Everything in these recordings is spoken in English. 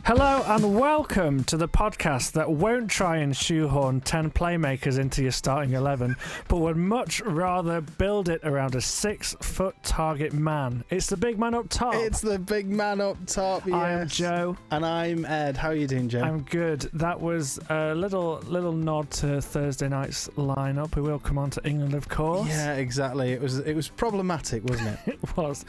Hello and welcome to the podcast that won't try and shoehorn 10 playmakers into your starting 11, but would much rather build it around a 6-foot target man. It's the big man up top. It's the big man up top, yes. I'm Joe. And I'm Ed. How are you doing, Joe? I'm good. That was a little nod to Thursday night's lineup. We will come on to England, of course. Yeah, exactly. It was problematic, wasn't it? It was.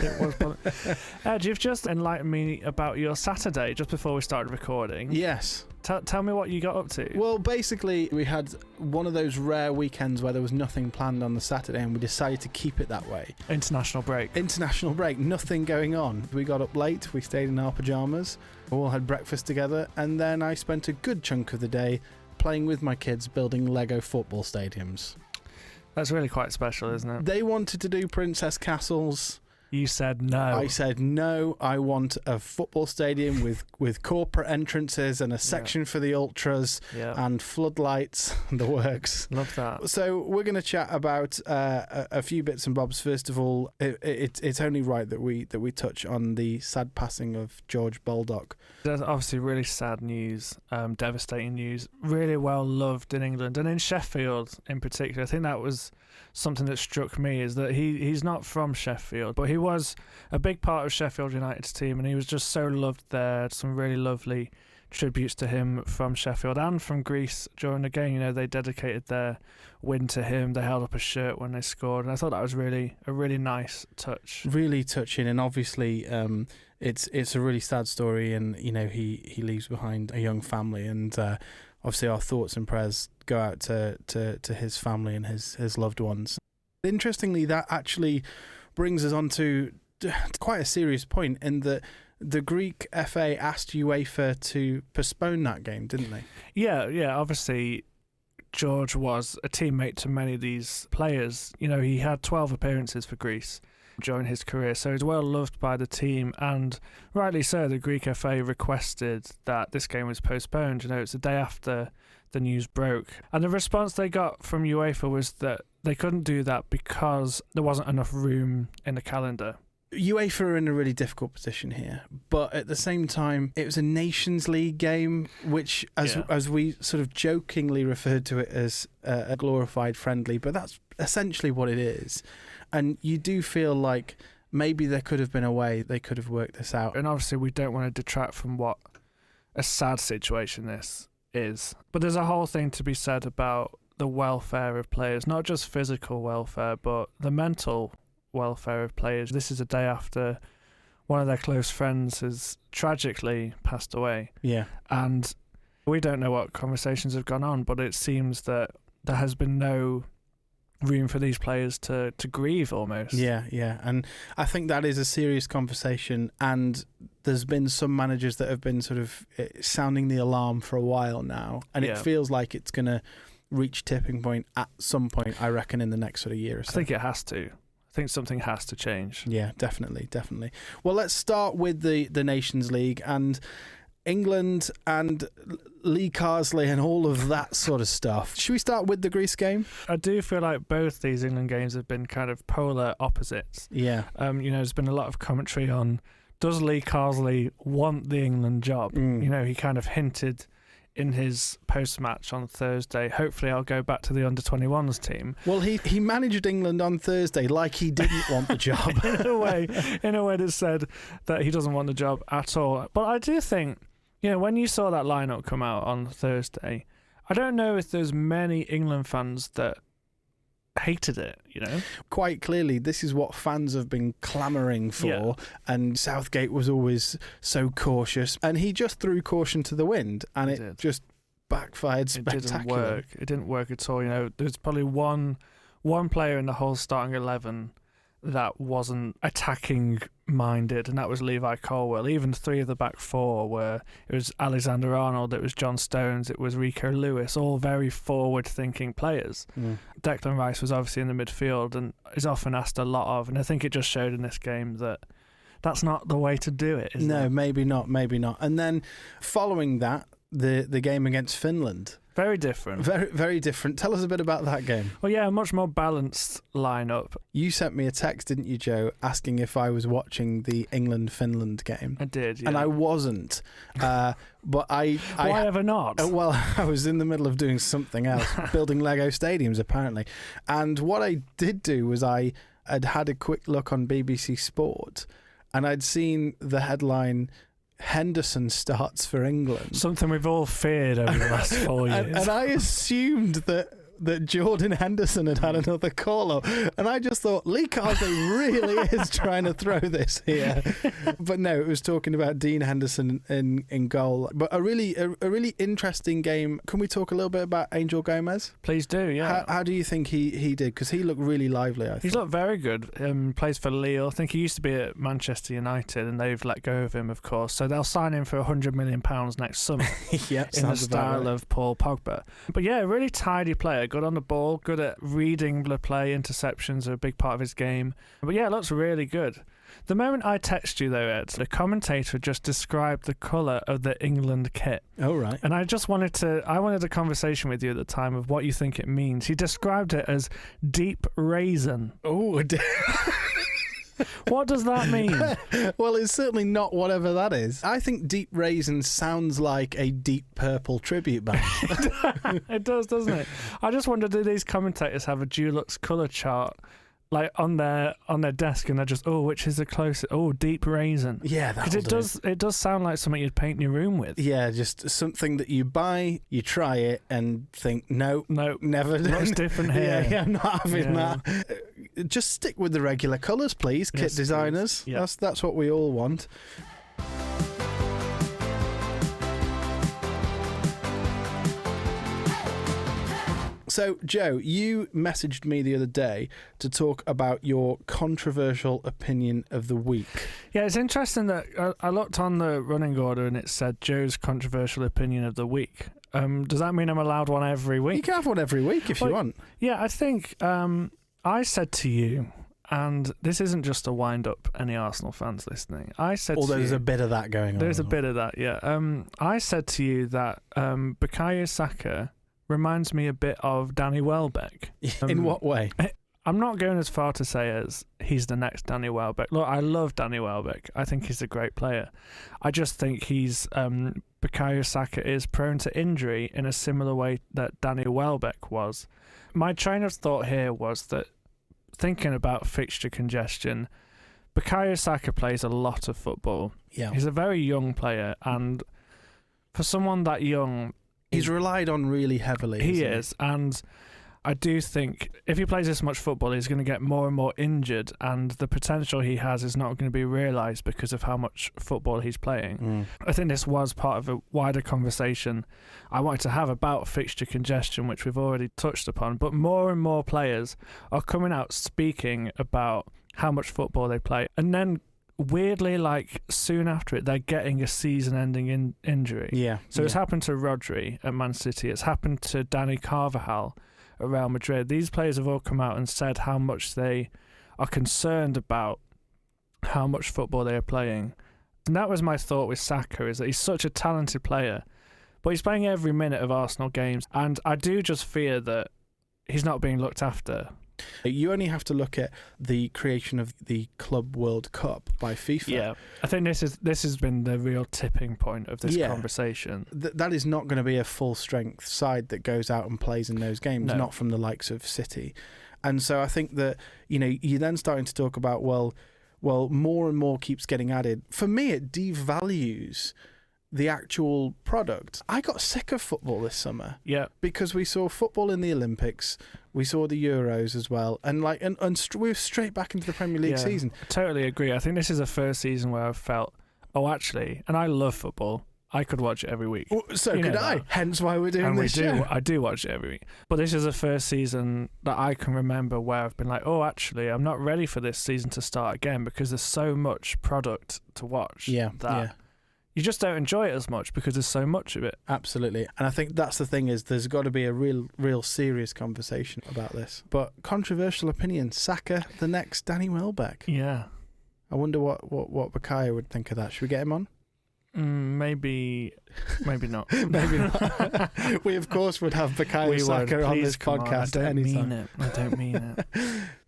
Ed, you've just enlightened me about your Saturday just before we started recording. Yes. Tell me what you got up to. Well, basically, we had one of those rare weekends where there was nothing planned on the Saturday, and we decided to keep it that way. International break, nothing going on. We got up late, we stayed in our pyjamas, we all had breakfast together, and then I spent a good chunk of the day playing with my kids building Lego football stadiums. That's really quite special, isn't it? They wanted to do princess castles. You said no. I said no. I want a football stadium with corporate entrances and a section for the ultras and floodlights and the works. Love that. So we're going to chat about a few bits and bobs. First of all, it's only right that we touch on the sad passing of George Baldock. There's obviously really sad news, devastating news. Really well loved in England and in Sheffield in particular. I think that was something that struck me, is that he's not from Sheffield, but he was a big part of Sheffield United's team, and he was just so loved there. Some really lovely tributes to him from Sheffield and from Greece during the game. You know, they dedicated their win to him. They held up a shirt when they scored, and I thought that was a really nice touch. Really touching, and obviously it's a really sad story, and you know he leaves behind a young family, and obviously our thoughts and prayers go out to his family and his loved ones. Interestingly, that actually brings us on to quite a serious point, in that the Greek FA asked UEFA to postpone that game, didn't they? Yeah. Obviously, George was a teammate to many of these players. You know, he had 12 appearances for Greece during his career, so he's well loved by the team, and rightly so. The Greek FA requested that this game was postponed. You know, it's the day after the news broke, and the response they got from UEFA was that they couldn't do that because there wasn't enough room in the calendar. UEFA are in a really difficult position here, but at the same time, it was a Nations League game, which, as we sort of jokingly referred to it as a glorified friendly, but that's essentially what it is. And you do feel like maybe there could have been a way they could have worked this out. And obviously, we don't want to detract from what a sad situation this is, but there's a whole thing to be said about the welfare of players, not just physical welfare, but the mental welfare of players. This is a day after one of their close friends has tragically passed away. Yeah. And we don't know what conversations have gone on, but it seems that there has been no room for these players to grieve almost. Yeah. And I think that is a serious conversation, and there's been some managers that have been sort of sounding the alarm for a while now, and it feels like it's going to reach tipping point at some point, I reckon, in the next sort of year or so. I think it has to. I think something has to change. Yeah, definitely. Well, let's start with the Nations League and England and Lee Carsley and all of that sort of stuff. Should we start with the Greece game? I do feel like both these England games have been kind of polar opposites. Yeah. You know, there's been a lot of commentary on, does Lee Carsley want the England job? You know, he kind of hinted in his post-match on Thursday, hopefully I'll go back to the under-21s team. Well, he managed England on Thursday like he didn't want the job. in a way that said that he doesn't want the job at all. But I do think, you know, when you saw that lineup come out on Thursday, I don't know if there's many England fans that hated it, you know? Quite clearly, this is what fans have been clamouring for, and Southgate was always so cautious, and he just threw caution to the wind, and it just backfired spectacularly. It didn't work at all. You know, there's probably one player in the whole starting 11 that wasn't attacking minded, and that was Levi Colwill. Even three of the back four were, it was Alexander Arnold, it was John Stones, it was Rico Lewis, all very forward thinking players. Declan Rice was obviously in the midfield and is often asked a lot of, and I think it just showed in this game that that's not the way to do it, is it? No, maybe not. And then following that, the game against Finland. Very different. Very, very different. Tell us a bit about that game. Well, yeah, a much more balanced lineup. You sent me a text, didn't you, Joe, asking if I was watching the England-Finland game. I did, yeah. And I wasn't. But I Why ever not? Well, I was in the middle of doing something else, building Lego stadiums, apparently. And what I did do was I had a quick look on BBC Sport, and I'd seen the headline, Henderson starts for England. Something we've all feared over the last 4 years. And I assumed that Jordan Henderson had another call-up. And I just thought, Lee Carsley really is trying to throw this here. But no, it was talking about Dean Henderson in goal. But a really interesting game. Can we talk a little bit about Angel Gomez? Please do, yeah. How do you think he did? Because he looked really lively, I think. He's looked very good. Plays for Lille. I think he used to be at Manchester United, and they've let go of him, of course. So they'll sign him for £100 million next summer. Yep, in the style of Paul Pogba. But yeah, really tidy player. Good on the ball, good at reading the play. Interceptions are a big part of his game. But yeah, it looks really good. The moment I text you, though, Ed, the commentator just described the colour of the England kit. Oh, right. And I just wanted a conversation with you at the time of what you think it means. He described it as deep raisin. Oh, what does that mean? Well, it's certainly not whatever that is. I think Deep Raisin sounds like a Deep Purple tribute band. It does, doesn't it? I just wonder, do these commentators have a Dulux colour chart like on their desk, and they're just, which is the closest? Deep raisin. Yeah, because it does sound like something you'd paint your room with. Yeah, just something that you buy, you try it, and think, no, never. What's different here? Yeah, I'm not having that. Just stick with the regular colours, please, kit designers. Yeah. That's what we all want. So, Joe, you messaged me the other day to talk about your controversial opinion of the week. Yeah, it's interesting that I looked on the running order and it said Joe's controversial opinion of the week. Does that mean I'm allowed one every week? You can have one every week if you want. Yeah, I think I said to you, and this isn't just to wind up any Arsenal fans listening. I said Although there's a bit of that going on. There's a bit of that, yeah. I said to you that Bukayo Saka reminds me a bit of Danny Welbeck. In what way? I'm not going as far to say as he's the next Danny Welbeck. Look, I love Danny Welbeck. I think he's a great player. I just think Bukayo Saka is prone to injury in a similar way that Danny Welbeck was. My train of thought here was that, thinking about fixture congestion, Bukayo Saka plays a lot of football. Yeah. He's a very young player, and for someone that young, he's relied on really heavily. He is, and I do think if he plays this much football, he's going to get more and more injured, and the potential he has is not going to be realised because of how much football he's playing. I think this was part of a wider conversation I wanted to have about fixture congestion, which we've already touched upon, but more and more players are coming out speaking about how much football they play, and then weirdly, like soon after it, they're getting a season-ending injury. Yeah. So it's happened to Rodri at Man City. It's happened to Dani Carvajal at Real Madrid. These players have all come out and said how much they are concerned about how much football they are playing. And that was my thought with Saka, is that he's such a talented player, but he's playing every minute of Arsenal games, and I do just fear that he's not being looked after. You only have to look at the creation of the Club World Cup by FIFA. Yeah, I think this has been the real tipping point of this conversation. That is not going to be a full-strength side that goes out and plays in those games, not from the likes of City. And so I think that, you're then starting to talk about, well, more and more keeps getting added. For me, it devalues the actual product. I got sick of football this summer. Yeah. Because we saw football in the Olympics, we saw the Euros as well, and we were straight back into the Premier League season. I totally agree. I think this is the first season where I've felt, actually, and I love football, I could watch it every week. So could I. Hence why we're doing this show. I do watch it every week. But this is the first season that I can remember where I've been like, actually, I'm not ready for this season to start again, because there's so much product to watch. You just don't enjoy it as much because there's so much of it. Absolutely. And I think that's the thing, is there's got to be a real serious conversation about this. But controversial opinion, Saka, the next Danny Welbeck. Yeah. I wonder what Bukayo would think of that. Should we get him on? Maybe not. Maybe not. We, of course, would have Bukayo Saka on this podcast anytime. I don't mean it.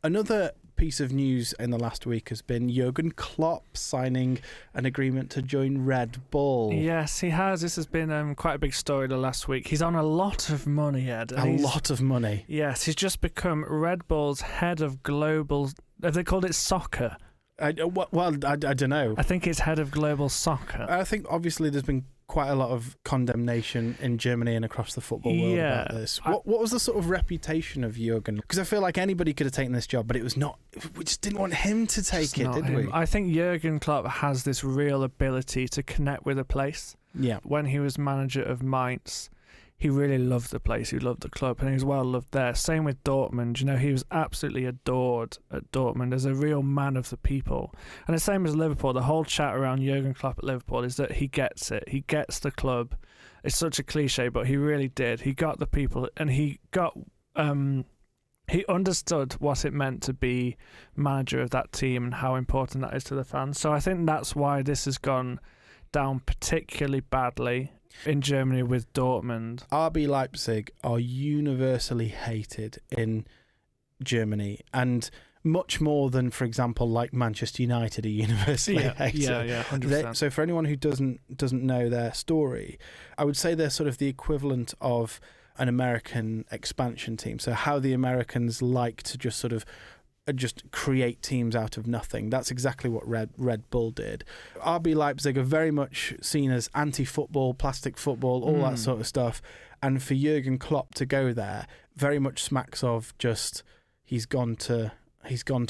Another piece of news in the last week has been Jurgen Klopp signing an agreement to join Red Bull. Yes, he has. This has been quite a big story the last week. He's on a lot of money, Ed. A lot of money. Yes, he's just become Red Bull's head of global... Have they called it soccer? I don't know. I think it's head of global soccer. I think obviously there's been quite a lot of condemnation in Germany and across the football world about this. What was the sort of reputation of Jurgen? Because I feel like anybody could have taken this job, but it was not. We just didn't want him to take it, did we? I think Jurgen Klopp has this real ability to connect with a place. Yeah. When he was manager of Mainz, he really loved the place, he loved the club, and he was well loved there. Same with Dortmund. You know, he was absolutely adored at Dortmund as a real man of the people. And the same as Liverpool. The whole chat around Jurgen Klopp at Liverpool is that he gets it. He gets the club. It's such a cliche, but he really did. He got the people, and he got... he understood what it meant to be manager of that team and how important that is to the fans. So I think that's why this has gone down particularly badly in Germany with Dortmund. RB Leipzig are universally hated in Germany, and much more than, for example, like Manchester United are universally hated. Yeah, 100%. So for anyone who doesn't know their story, I would say they're sort of the equivalent of an American expansion team. So how the Americans like to just sort of just create teams out of nothing. That's exactly what Red Bull did. RB Leipzig are very much seen as anti-football, plastic football, all that sort of stuff. And for Jurgen Klopp to go there very much smacks of just he's gone to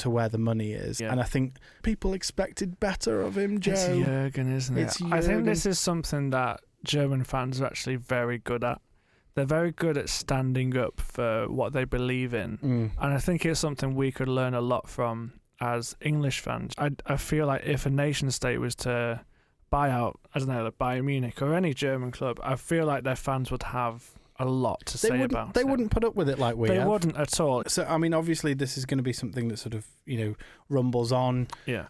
where the money is. Yeah. And I think people expected better of him, Joe. It's Jurgen, isn't it? I think this is something that German fans are actually very good at. They're very good at standing up for what they believe in. And I think it's something we could learn a lot from as English fans. I feel like if a nation state was to buy out, I don't know, like Bayern Munich or any German club, I feel like their fans would have a lot to say about it. They wouldn't put up with it like we have. They wouldn't at all. So, I mean, obviously this is going to be something that sort of, rumbles on. Yeah.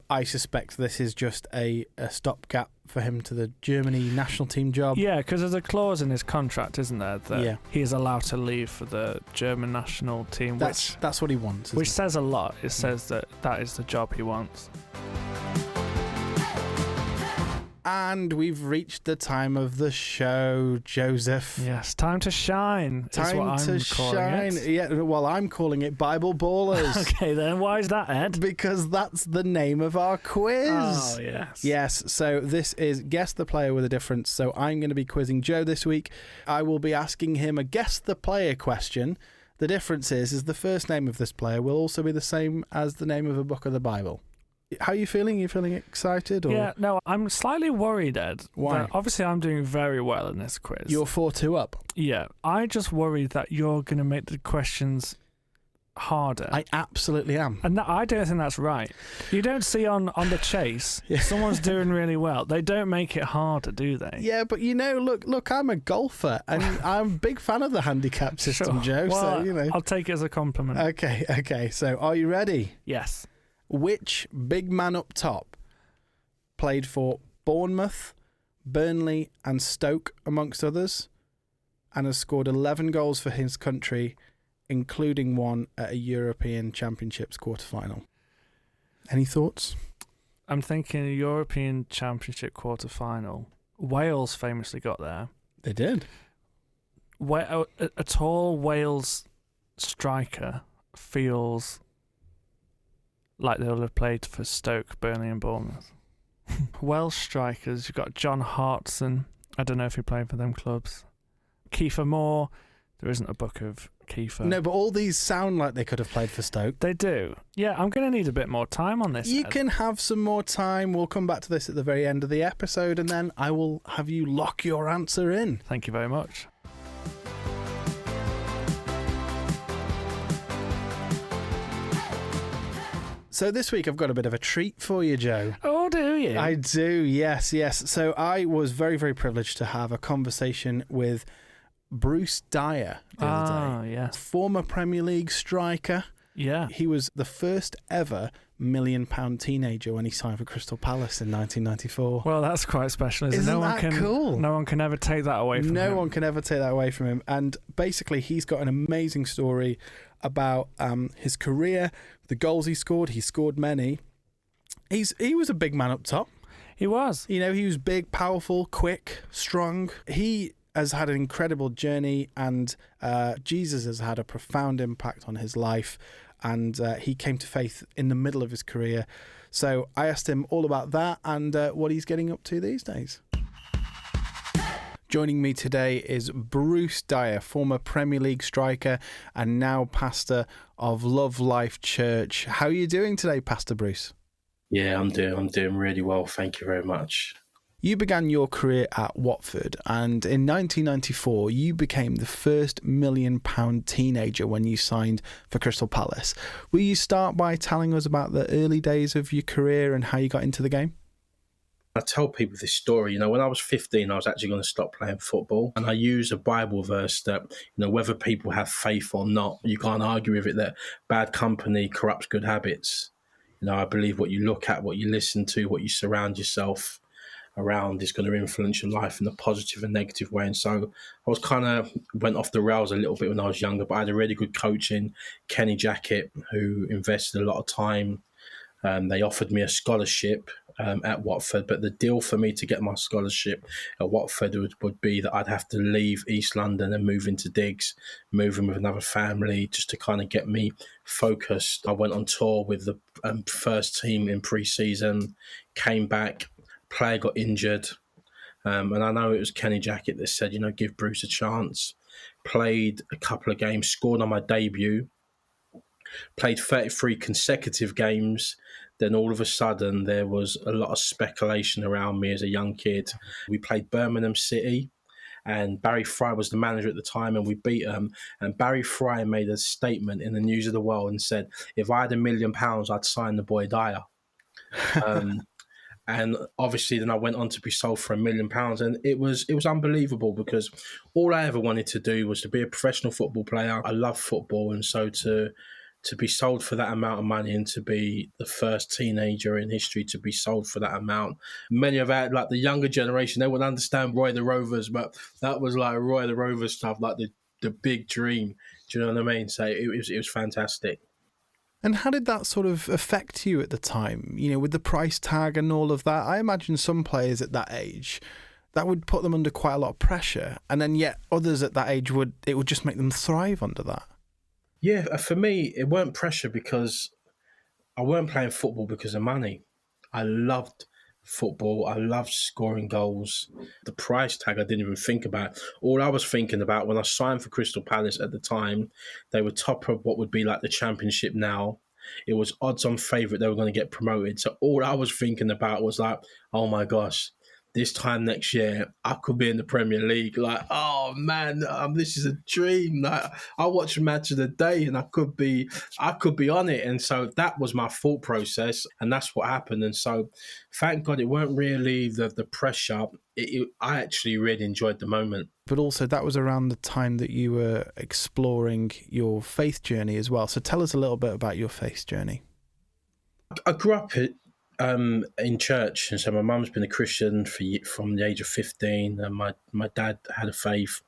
I suspect this is just a stopgap for him to the Germany national team job. Yeah, because there's a clause in his contract, isn't there, that he is allowed to leave for the German national team. That's what he wants. Which says a lot. It says that is the job he wants. And we've reached the time of the show, Joseph. Yes, time to shine. Time to shine. Yeah, well, I'm calling it Bible Ballers. Okay, then why is that, Ed? Because that's the name of our quiz. Oh, yes. Yes, so this is Guess the Player with a Difference. So I'm going to be quizzing Joe this week. I will be asking him a Guess the Player question. The difference is the first name of this player will also be the same as the name of a book of the Bible. How are you feeling? Are you feeling excited? Or? Yeah, no, I'm slightly worried, Ed. Why? Obviously, I'm doing very well in this quiz. You're 4-2 up. Yeah, I just worried that you're going to make the questions harder. I absolutely am. And I don't think that's right. You don't see on The Chase, someone's doing really well. They don't make it harder, do they? Yeah, but look, I'm a golfer, and I'm a big fan of the handicap system, Joe. Well, so, I'll take it as a compliment. Okay. So, are you ready? Yes. Which big man up top played for Bournemouth, Burnley and Stoke, amongst others, and has scored 11 goals for his country, including one at a European Championships quarter-final? Any thoughts? I'm thinking a European Championship quarter-final. Wales famously got there. They did. A tall Wales striker feels like they'll have played for Stoke, Burnley and Bournemouth. Welsh strikers, you've got John Hartson. I don't know if he played for them clubs. Kiefer Moore. There isn't a book of Kiefer. No, but all these sound like they could have played for Stoke. They do. Yeah, I'm going to need a bit more time on this. You can have some more time. We'll come back to this at the very end of the episode, and then I will have you lock your answer in. Thank you very much. So this week I've got a bit of a treat for you, Joe. Oh, do you? I do, yes. So I was very, very privileged to have a conversation with Bruce Dyer the other day. Yes. Former Premier League striker. Yeah. He was the first ever million teenager when he signed for Crystal Palace in 1994. Well, that's quite special, isn't it? Isn't that cool? No one can ever take that away from him. No one can ever take that away from him. And basically, he's got an amazing story about his career, the goals he scored. He scored many. He was a big man up top. He was. You know, he was big, powerful, quick, strong. He has had an incredible journey, and Jesus has had a profound impact on his life, and he came to faith in the middle of his career. So I asked him all about that and what he's getting up to these days. Joining me today is Bruce Dyer, former Premier League striker and now pastor of Love Life Church. How are you doing today, Pastor Bruce? Yeah, I'm doing really well. Thank you very much. You began your career at Watford, and in 1994, you became the first £1 million teenager when you signed for Crystal Palace. Will you start by telling us about the early days of your career and how you got into the game? I tell people this story. You know, when I was 15, I was actually going to stop playing football. And I use a Bible verse that, you know, whether people have faith or not, you can't argue with it, that bad company corrupts good habits. You know, I believe what you look at, what you listen to, what you surround yourself around is going to influence your life in a positive and negative way. And so I was kind of went off the rails a little bit when I was younger, but I had a really good coach in Kenny Jackett, who invested a lot of time. They offered me a scholarship at Watford, but the deal for me to get my scholarship at Watford would be that I'd have to leave East London and move into Diggs, move in with another family, just to kind of get me focused. I went on tour with the first team in pre-season, came back, player got injured, and I know it was Kenny Jackett that said, you know, give Bruce a chance. Played a couple of games, scored on my debut, played 33 consecutive games. Then all of a sudden, there was a lot of speculation around me as a young kid. We played Birmingham City, and Barry Fry was the manager at the time, and we beat them. And Barry Fry made a statement in the News of the World and said, if I had £1 million, I'd sign the boy Dyer. And obviously then I went on to be sold for £1 million. And it was unbelievable, because all I ever wanted to do was to be a professional football player. I love football, and so to be sold for that amount of money and to be the first teenager in history to be sold for that amount. Many of our, like the younger generation, they would understand Roy the Rovers, but that was like Roy the Rovers stuff, like the big dream. Do you know what I mean? So it was fantastic. And how did that sort of affect you at the time? You know, with the price tag and all of that, I imagine some players at that age, that would put them under quite a lot of pressure. And then yet others at that age would just make them thrive under that. Yeah, for me, it weren't pressure, because I weren't playing football because of money. I loved football. I loved scoring goals. The price tag I didn't even think about. All I was thinking about when I signed for Crystal Palace at the time, they were top of what would be like the Championship now. It was odds on favourite they were going to get promoted. So all I was thinking about was like, oh my gosh, this time next year, I could be in the Premier League. Like, oh man, this is a dream. Like, I watch a match of the day, and I could be on it. And so that was my thought process, and that's what happened. And so, thank God, it weren't really the pressure. I actually really enjoyed the moment. But also, that was around the time that you were exploring your faith journey as well. So tell us a little bit about your faith journey. I grew up in church, and so my mum's been a Christian from the age of 15, and my dad had a faith,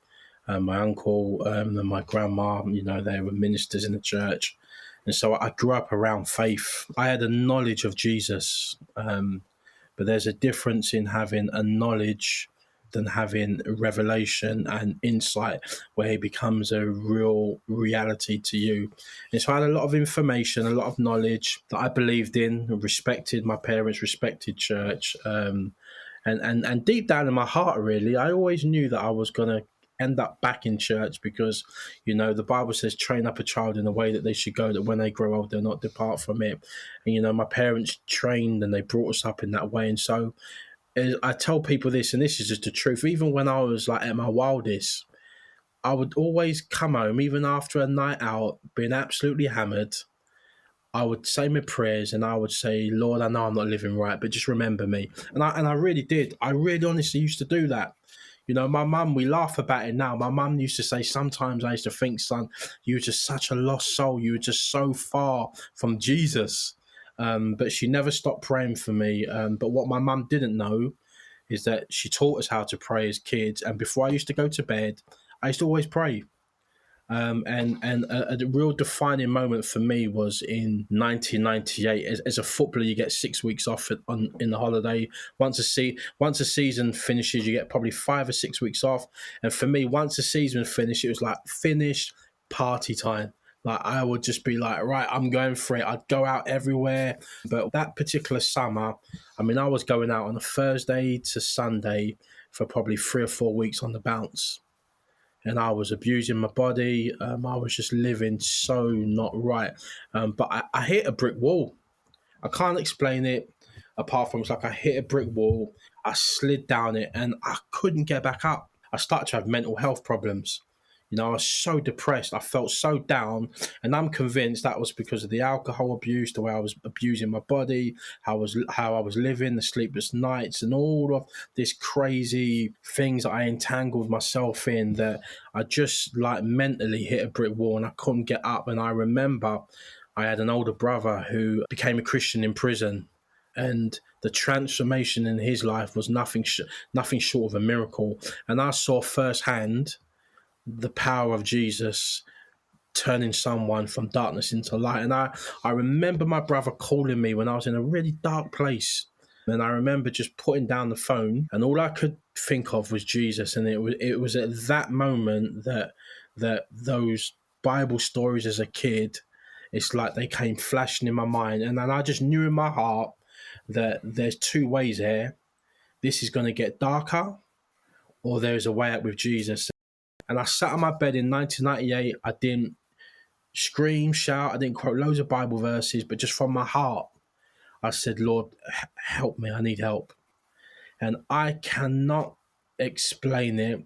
my uncle and my grandma, you know, they were ministers in the church, and so I grew up around faith. I had a knowledge of Jesus, but there's a difference in having a knowledge than having revelation and insight where he becomes a real reality to you. And so I had a lot of information, a lot of knowledge that I believed in, respected. My parents respected church. And deep down in my heart, really, I always knew that I was going to end up back in church, because, you know, the Bible says, train up a child in the way that they should go, that when they grow old, they'll not depart from it. And, you know, my parents trained and they brought us up in that way. And so I tell people this, and this is just the truth. Even when I was like at my wildest, I would always come home, even after a night out, being absolutely hammered. I would say my prayers and I would say, Lord, I know I'm not living right, but just remember me. And I really did. I really honestly used to do that. You know, my mum, we laugh about it now. My mum used to say, sometimes I used to think, son, you were just such a lost soul. You were just so far from Jesus. But she never stopped praying for me. But what my mum didn't know is that she taught us how to pray as kids. And before I used to go to bed, I used to always pray. And a real defining moment for me was in 1998. As a footballer, you get 6 weeks off in the holiday. Once a season finishes, you get probably 5 or 6 weeks off. And for me, once the season finished, it was like finished party time. Like I would just be like, right, I'm going for it. I'd go out everywhere. But that particular summer, I mean, I was going out on a Thursday to Sunday for probably 3 or 4 weeks on the bounce. And I was abusing my body. I was just living so not right. But I hit a brick wall. I can't explain it apart from it's like I hit a brick wall. I slid down it and I couldn't get back up. I started to have mental health problems. I was so depressed. I felt so down. And I'm convinced that was because of the alcohol abuse, the way I was abusing my body, how I was living, the sleepless nights, and all of this crazy things that I entangled myself in, that I just like mentally hit a brick wall and I couldn't get up. And I remember I had an older brother who became a Christian in prison. And the transformation in his life was nothing short of a miracle. And I saw firsthand the power of Jesus turning someone from darkness into light. And I remember my brother calling me when I was in a really dark place. And I remember just putting down the phone and all I could think of was Jesus. And it was at that moment that those Bible stories as a kid, it's like they came flashing in my mind. And then I just knew in my heart that there's two ways here. This is going to get darker or there's a way out with Jesus. And I sat on my bed in 1998. I didn't scream, shout. I didn't quote loads of Bible verses, but just from my heart, I said, Lord, help me. I need help. And I cannot explain it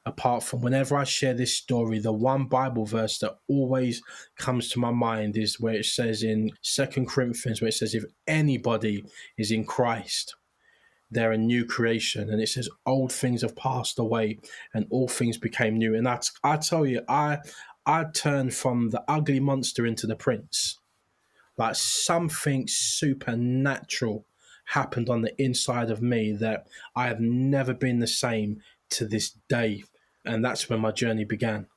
apart from whenever I share this story, the one Bible verse that always comes to my mind is where it says in 2 Corinthians, where it says, if anybody is in Christ, they're a new creation. And it says old things have passed away and all things became new. And I tell you, I turned from the ugly monster into the prince. Like something supernatural happened on the inside of me that I have never been the same to this day. And that's when my journey began.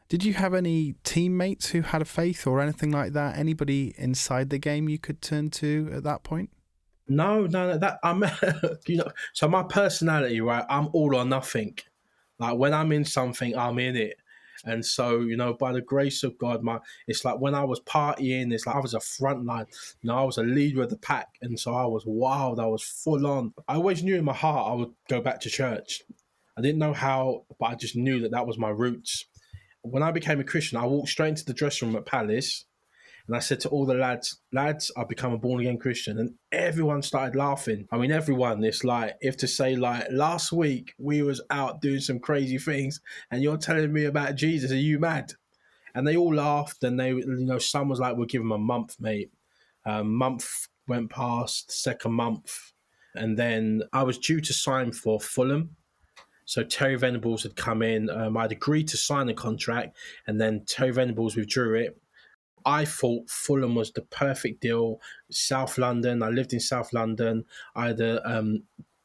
Did you have any teammates who had a faith or anything like that? Anybody inside the game you could turn to at that point? No, that I'm, so my personality, right? I'm all or nothing. Like when I'm in something, I'm in it. And so, by the grace of God, it's like when I was partying, it's like I was a front line. I was a leader of the pack. And so I was wild. I was full on. I always knew in my heart I would go back to church. I didn't know how, but I just knew that was my roots. When I became a Christian, I walked straight into the dressing room at Palace. And I said to all the lads, I've become a born-again Christian. And everyone started laughing. I mean, everyone, it's like, if to say, like, last week we was out doing some crazy things and you're telling me about Jesus, are you mad? And they all laughed and they, some was like, we'll give him a month, mate. Month went past, second month. And then I was due to sign for Fulham. So Terry Venables had come in. I'd agreed to sign a contract and then Terry Venables withdrew it. I thought Fulham was the perfect deal. South London. I lived in South London. I had a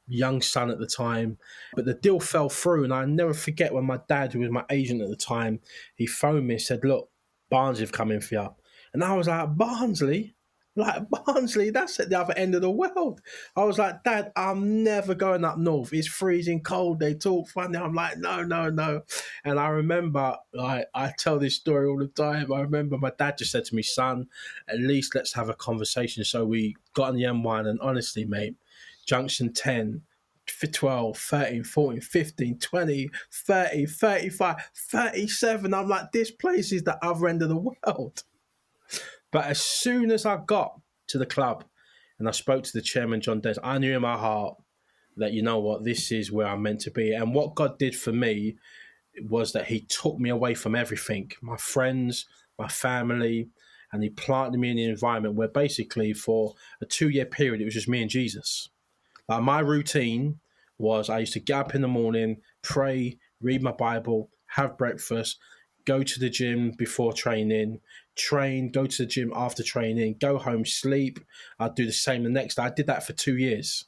young son at the time. But the deal fell through. And I never forget when my dad, who was my agent at the time, he phoned me and said, look, Barnsley have come in for you. And I was like, Barnsley? Like, Barnsley? That's at the other end of the world. I was like, Dad, I'm never going up north. It's freezing cold. They talk funny. I'm like, no. And I remember, like, I tell this story all the time. I remember my dad just said to me, son, at least let's have a conversation. So we got on the M1 and honestly, mate, junction 10, 12, 13, 14, 15, 20, 30, 35, 37. I'm like, this place is the other end of the world. But as soon as I got to the club and I spoke to the chairman, John Des, I knew in my heart that, you know what, this is where I'm meant to be. And what God did for me was that he took me away from everything, my friends, my family, and he planted me in an environment where basically for a 2-year period, it was just me and Jesus. Like my routine was I used to get up in the morning, pray, read my Bible, have breakfast, go to the gym before training, train, go to the gym after training, go home, sleep. I'd do the same the next day. I did that for 2 years.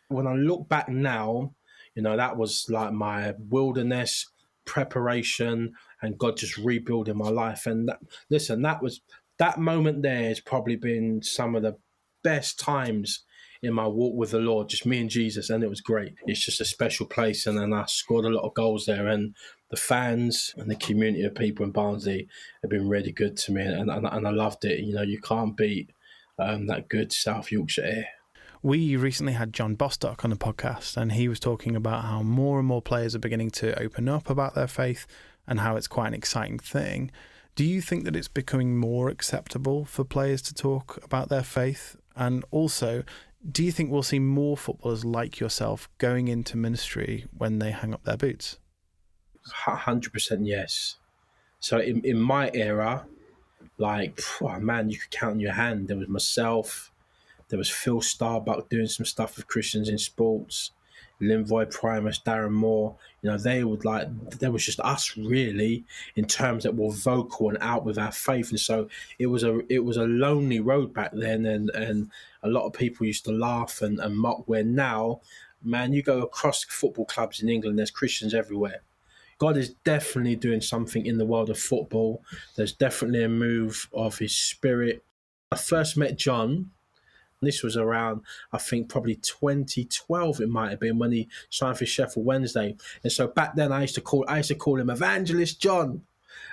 When I look back now, that was like my wilderness preparation and God just rebuilding my life. And that moment there has probably been some of the best times in my walk with the Lord, just me and Jesus, and it was great. It's just a special place, and then I scored a lot of goals there, and the fans and the community of people in Barnsley have been really good to me, and I loved it. You can't beat that good South Yorkshire air. We recently had John Baldock on the podcast, and he was talking about how more and more players are beginning to open up about their faith and how it's quite an exciting thing. Do you think that it's becoming more acceptable for players to talk about their faith? And also, do you think we'll see more footballers like yourself going into ministry when they hang up their boots? 100% yes. So in my era, you could count on your hand. There was myself, there was Phil Starbuck doing some stuff with Christians in Sports, Linvoy Primus, Darren Moore. There was just us really in terms that were vocal and out with our faith. And so it was a lonely road back then, and a lot of people used to laugh and mock, where now, man, you go across football clubs in England, there's Christians everywhere. God is definitely doing something in the world of football. There's definitely a move of his spirit. I first met John. This was around, I think, probably 2012 it might have been, when he signed for Sheffield Wednesday. And so back then I used to call him Evangelist John.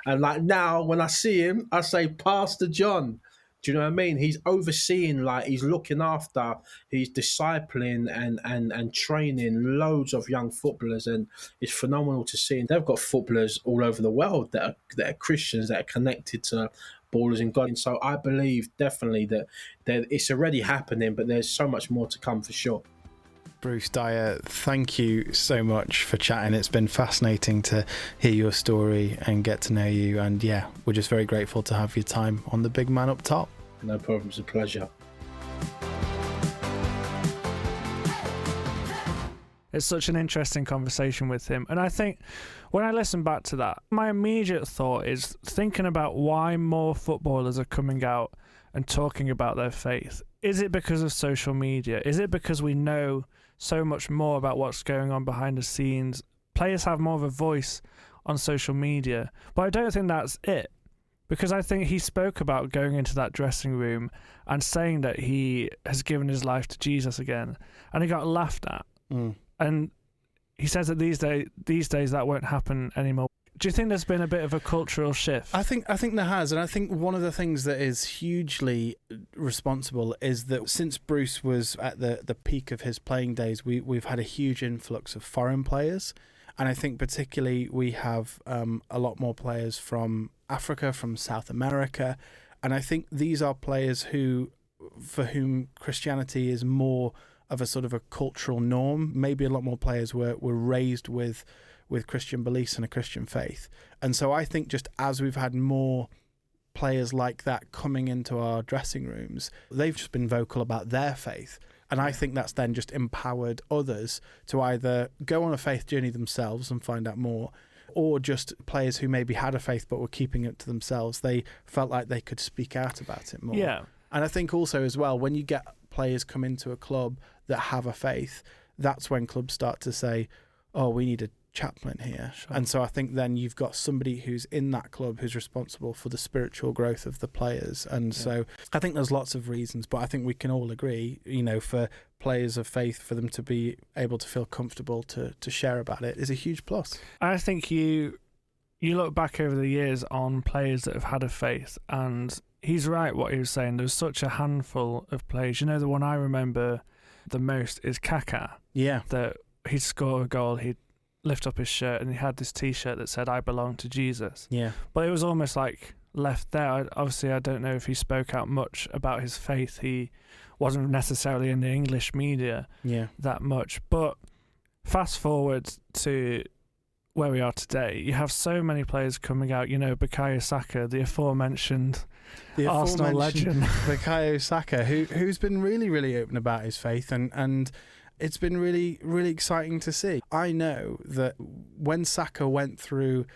And now when I see him, I say Pastor John. Do you know what I mean? He's overseeing, he's looking after, he's discipling and training loads of young footballers, and it's phenomenal to see. And they've got footballers all over the world that are Christians, that are connected to ballers in God. And so I believe definitely that it's already happening, but there's so much more to come for sure. Bruce Dyer, thank you so much for chatting. It's been fascinating to hear your story and get to know you. And yeah, we're just very grateful to have your time on The Big Man Up Top. No problem. It's a pleasure. It's such an interesting conversation with him. And I think when I listen back to that, my immediate thought is thinking about why more footballers are coming out and talking about their faith. Is it because of social media? Is it because we know so much more about what's going on behind the scenes? Players have more of a voice on social media. But I don't think that's it. Because I think he spoke about going into that dressing room and saying that he has given his life to Jesus again. And he got laughed at. And he says that these days that won't happen anymore. Do you think there's been a bit of a cultural shift? I think there has, and I think one of the things that is hugely responsible is that since Bruce was at the peak of his playing days, we've had a huge influx of foreign players, and I think particularly we have a lot more players from Africa, from South America, and I think these are players for whom Christianity is more of a sort of a cultural norm. Maybe a lot more players were raised with Christian beliefs and a Christian faith. And so I think just as we've had more players like that coming into our dressing rooms, they've just been vocal about their faith. And I think that's then just empowered others to either go on a faith journey themselves and find out more, or just players who maybe had a faith but were keeping it to themselves. They felt like they could speak out about it more. Yeah. And I think also as well, when you get players come into a club that have a faith, that's when clubs start to say, oh, we need a chaplain here. Sure. And so I think then you've got somebody who's in that club who's responsible for the spiritual growth of the players. And so I think there's lots of reasons, but I think we can all agree, for players of faith, for them to be able to feel comfortable to share about it is a huge plus. I think you look back over the years on players that have had a faith, and he's right what he was saying. There's such a handful of players. The one I remember the most is Kaká. Yeah. That he'd score a goal, he'd lift up his shirt, and he had this T-shirt that said, I belong to Jesus. Yeah. But it was almost like left there. I don't know if he spoke out much about his faith. He wasn't necessarily in the English media that much. But fast forward to where we are today, you have so many players coming out. Bukayo Saka, the aforementioned Arsenal legend. Bukayo Saka, who's been really, really open about his faith, and it's been really, really exciting to see. I know that when Saka went through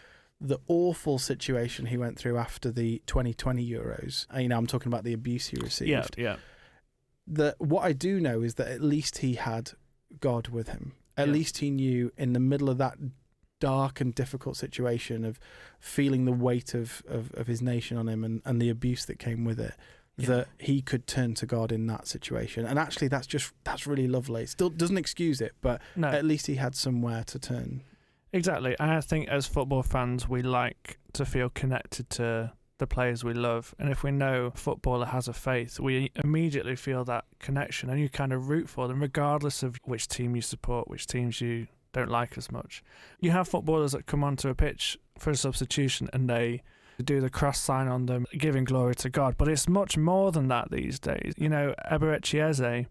the awful situation he went through after the 2020 Euros. I'm talking about the abuse he received. Yeah. What I do know is that at least he had God with him. At least he knew in the middle of that dark and difficult situation of feeling the weight of his nation on him and the abuse that came with it, that he could turn to God in that situation. And actually that's really lovely. It still doesn't excuse it, but at least he had somewhere to turn. Exactly. And I think as football fans, we like to feel connected to the players we love. And if we know a footballer has a faith, we immediately feel that connection and you kind of root for them, regardless of which team you support, which teams you don't like as much. You have footballers that come onto a pitch for a substitution and they do the cross sign on them, giving glory to God. But it's much more than that these days. Eberechi Eze,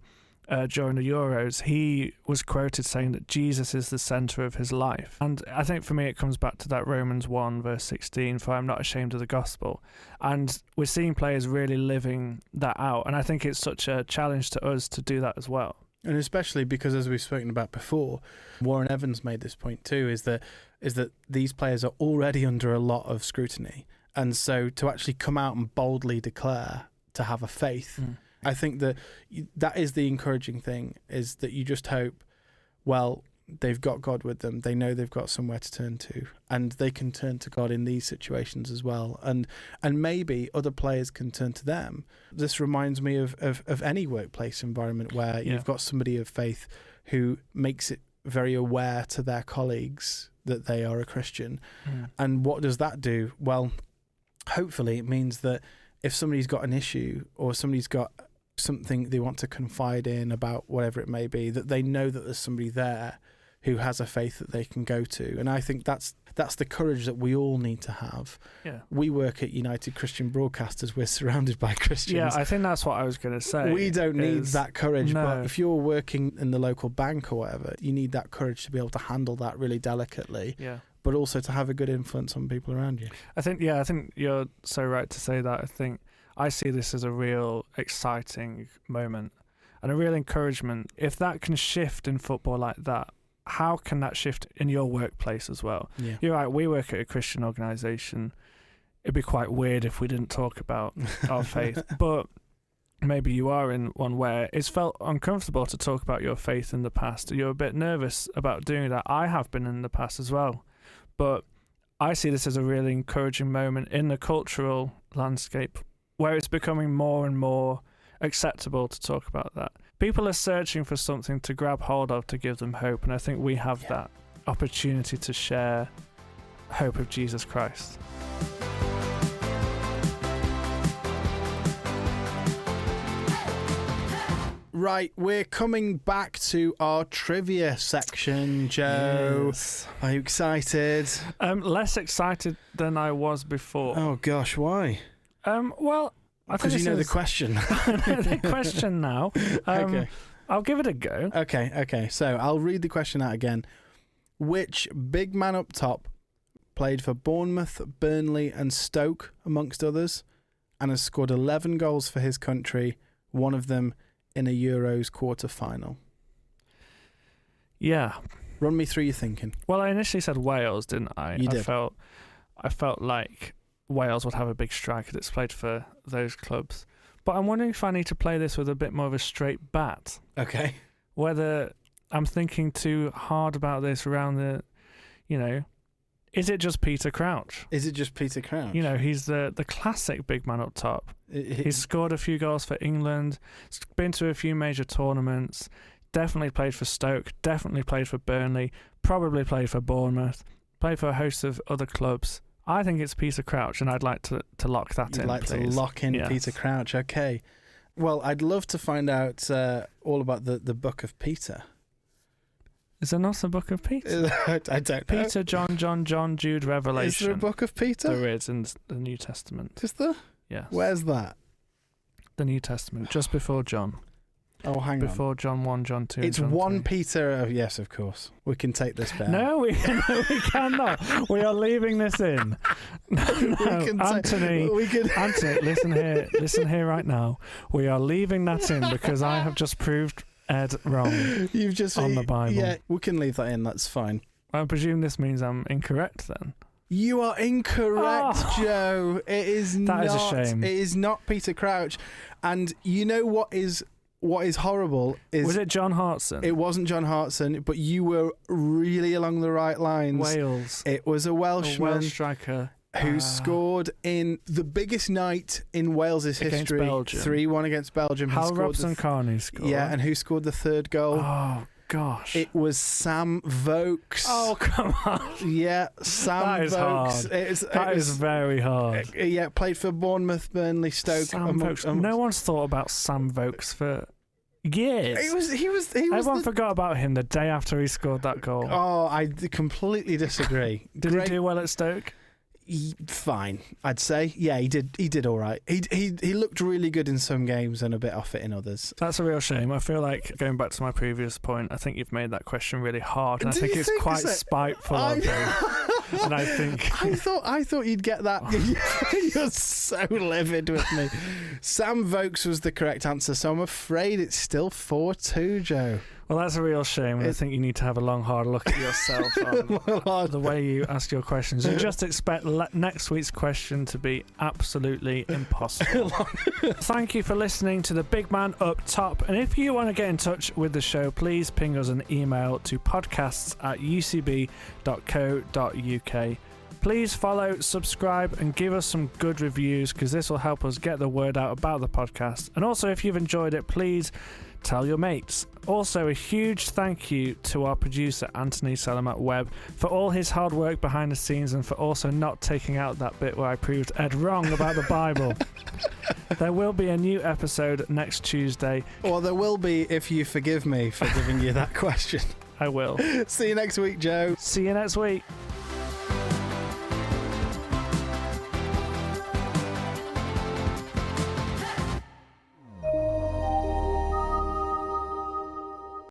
during the Euros, he was quoted saying that Jesus is the centre of his life. And I think for me it comes back to that Romans 1 verse 16, for I'm not ashamed of the gospel. And we're seeing players really living that out. And I think it's such a challenge to us to do that as well. And especially because, as we've spoken about before, Warren Evans made this point too, is that these players are already under a lot of scrutiny. And so to actually come out and boldly declare to have a faith, I think that is the encouraging thing, is that you just hope, well, they've got God with them. They know they've got somewhere to turn to, and they can turn to God in these situations as well. And maybe other players can turn to them. This reminds me of any workplace environment where you've got somebody of faith who makes it very aware to their colleagues that they are a Christian. And what does that do? Well, hopefully it means that if somebody's got an issue or somebody's got something they want to confide in about whatever it may be, that they know that there's somebody there who has a faith that they can go to. And I think that's the courage that we all need to have. Yeah. We work at United Christian Broadcasters. We're surrounded by Christians. Yeah, I think that's what I was going to say. We don't need that courage. No. But if you're working in the local bank or whatever, you need that courage to be able to handle that really delicately. Yeah. But also to have a good influence on people around you. I think you're so right to say that. I think I see this as a real exciting moment and a real encouragement. If that can shift in football like that, how can that shift in your workplace as well? Yeah. You're right, we work at a Christian organisation. It'd be quite weird if we didn't talk about our faith. But maybe you are in one where it's felt uncomfortable to talk about your faith in the past. You're a bit nervous about doing that. I have been in the past as well. But I see this as a really encouraging moment in the cultural landscape where it's becoming more and more acceptable to talk about that. People are searching for something to grab hold of to give them hope, and I think we have that opportunity to share hope of Jesus Christ. Right, we're coming back to our trivia section, Joe. Yes. Are you excited? Less excited than I was before. Oh gosh, why? Well, I think because you know the question. I know the question now. Okay. I'll give it a go. Okay. So I'll read the question out again. Which big man up top played for Bournemouth, Burnley and Stoke, amongst others, and has scored 11 goals for his country, one of them in a Euros quarter-final? Yeah. Run me through your thinking. Well, I initially said Wales, didn't I? You did. I felt like Wales would have a big striker that's played for those clubs. But I'm wondering if I need to play this with a bit more of a straight bat. Okay. Whether I'm thinking too hard about this around the, is it just Peter Crouch? Is it just Peter Crouch? He's the classic big man up top. He's scored a few goals for England, been to a few major tournaments, definitely played for Stoke, definitely played for Burnley, probably played for Bournemouth, played for a host of other clubs. I think it's Peter Crouch, and I'd like to lock that in, You'd like please. to lock in Yes. Peter Crouch, okay. Well, I'd love to find out all about the Book of Peter. Is there not a Book of Peter? I don't know. Peter, John, Jude, Revelation. Is there a Book of Peter? There is in the New Testament. Is there? Yes. Where's that? The New Testament, just before John. Oh, hang on. Before John 1, John 2, It's John 1 3. Peter. We course. We can take this back. No, we cannot. We are leaving this in. No, Anthony, Anthony, listen here right now. We are leaving that in because I have just proved Ed wrong. You've just on the Bible. Yeah, we can leave that in. That's fine. I presume this means I'm incorrect then. You are incorrect, Joe. It is That not. is a shame. It is not Peter Crouch. And you know what is horrible is... Was it John Hartson? It wasn't John Hartson, but you were really along the right lines. Wales. It was a Welshman. A Welsh striker. Who scored in the biggest night in Wales's history. Belgium. 3-1 against Belgium. Hal Robson-Carney scored. Yeah, and who scored the third goal? Oh, gosh. It was Sam Vokes. Oh, come on. Yeah, Sam That is Vokes. hard. That is very hard. Yeah, played for Bournemouth, Burnley, Stoke. Sam Vokes. No one's thought about Sam Vokes for years. He was Everyone forgot about him the day after he scored that goal. Oh, I completely disagree. Did he do well at Stoke? Fine, I'd say. Yeah, he did all right. He looked really good in some games and a bit off it in others. That's a real shame. I feel like, going back to my previous point, I think you've made that question really hard, and I think it's quite spiteful of you. And I think I thought you'd get that. You're so livid with me. Sam Vokes was the correct answer, so I'm afraid it's still 4-2, Joe. Well, that's a real shame, and I think you need to have a long, hard look at yourself on the way you ask your questions. And just expect next week's question to be absolutely impossible. Thank you for listening to the Big Man Up Top. And if you want to get in touch with the show, please ping us an email to podcasts@ucb.co.uk. Please follow, subscribe, and give us some good reviews, because this will help us get the word out about the podcast. And also, if you've enjoyed it, please tell your mates. Also, a huge thank you to our producer Anthony Salamat-Webb for all his hard work behind the scenes, and for also not taking out that bit where I proved Ed wrong about the Bible. There will be a new episode next Tuesday. Or there will be, if you forgive me for giving you that question. I will. See you next week, Joe. See you next week.